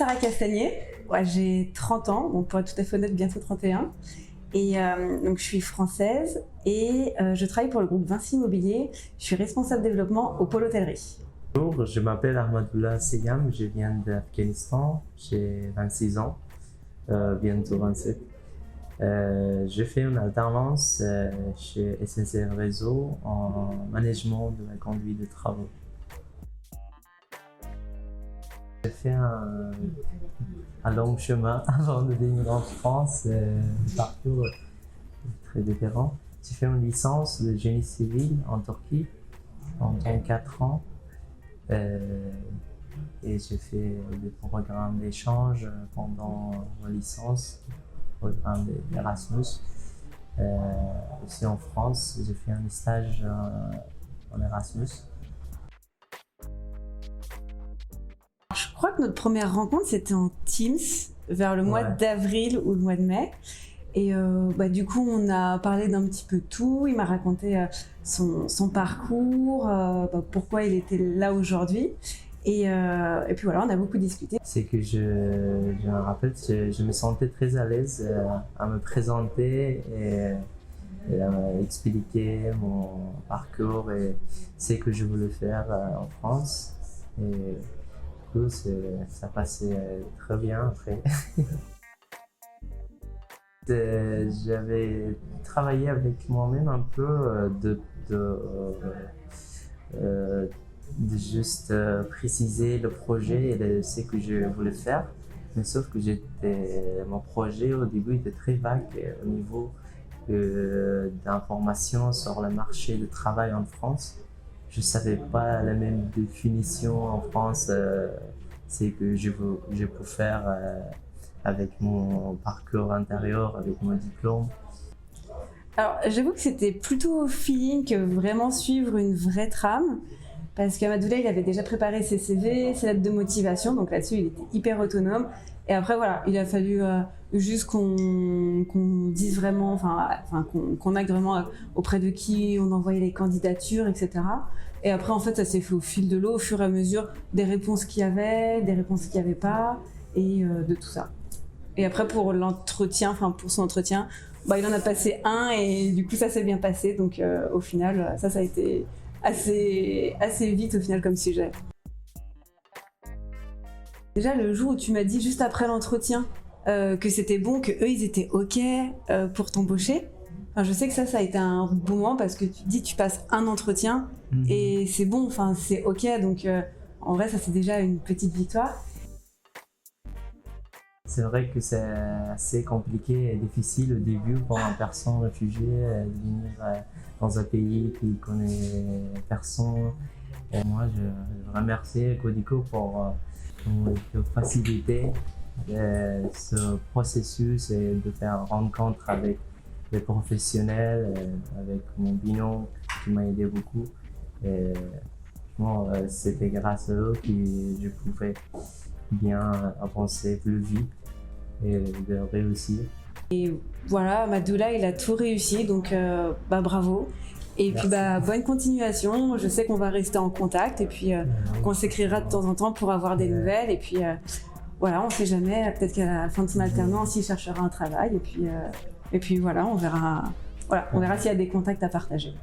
Sarah Castagnier, ouais, j'ai 30 ans, donc pour être tout à fait honnête, bientôt 31. Et donc je suis française et je travaille pour le groupe Vinci Immobilier. Je suis responsable développement au pôle hôtellerie. Bonjour, je m'appelle Ahmadullah Seyam, je viens d'Afghanistan, j'ai 26 ans, bientôt 27. Je fais une alternance chez SNCF Réseau en management de la conduite de travaux. J'ai fait un long chemin avant de venir en France, un parcours très différent. J'ai fait une licence de génie civil en Turquie en 4 ans. Et j'ai fait des programmes d'échange pendant ma licence, programme d'Erasmus. Aussi en France, j'ai fait un stage en Erasmus. Je crois que notre première rencontre, c'était en Teams, vers le mois d'avril ou le mois de mai. Et du coup, on a parlé d'un petit peu tout. Il m'a raconté son parcours, pourquoi il était là aujourd'hui. Et puis voilà, on a beaucoup discuté. C'est que je me rappelle, je me sentais très à l'aise à me présenter et à expliquer mon parcours et ce que je voulais faire en France. Et du coup, ça passait très bien après. J'avais travaillé avec moi-même un peu de juste préciser le projet et ce que je voulais faire, mais sauf que mon projet au début était très vague au niveau d'informations sur le marché du travail en France. Je ne savais pas la même définition en France, c'est que je peux faire avec mon parcours intérieur, avec mon diplôme. Alors j'avoue que c'était plutôt au feeling que vraiment suivre une vraie trame, parce qu'Ahmadullah, il avait déjà préparé ses CV, ses lettres de motivation, donc là-dessus il était hyper autonome. Et après voilà, il a fallu juste qu'on dise vraiment, qu'on acte vraiment auprès de qui on envoyait les candidatures, etc. Et après en fait ça s'est fait au fil de l'eau, au fur et à mesure des réponses qu'il y avait, des réponses qu'il n'y avait pas, et de tout ça. Et après pour l'entretien, pour son entretien, il en a passé un et du coup ça s'est bien passé. Donc au final, ça a été assez vite au final comme sujet. Déjà le jour où tu m'as dit juste après l'entretien que c'était bon, que eux ils étaient ok pour t'embaucher, je sais que ça a été un bon moment parce que tu passes un entretien et c'est bon, c'est ok. Donc en vrai ça c'est déjà une petite victoire. C'est vrai que c'est assez compliqué et difficile au début pour une personne réfugiée de venir dans un pays qui connaît personne. Et moi, je remercie Codico pour faciliter ce processus et de faire rencontre avec les professionnels, avec mon binôme qui m'a aidé beaucoup. Et c'était grâce à eux que je pouvais bien avancer plus vite et de réussir. Et voilà, Ahmadullah, il a tout réussi, donc bravo. Et puis bonne continuation, je sais qu'on va rester en contact et puis qu'on s'écrira de temps en temps pour avoir des nouvelles. Et puis voilà, on sait jamais, peut-être qu'à la fin de son alternance, il cherchera un travail. Et puis voilà, on verra s'il y a des contacts à partager.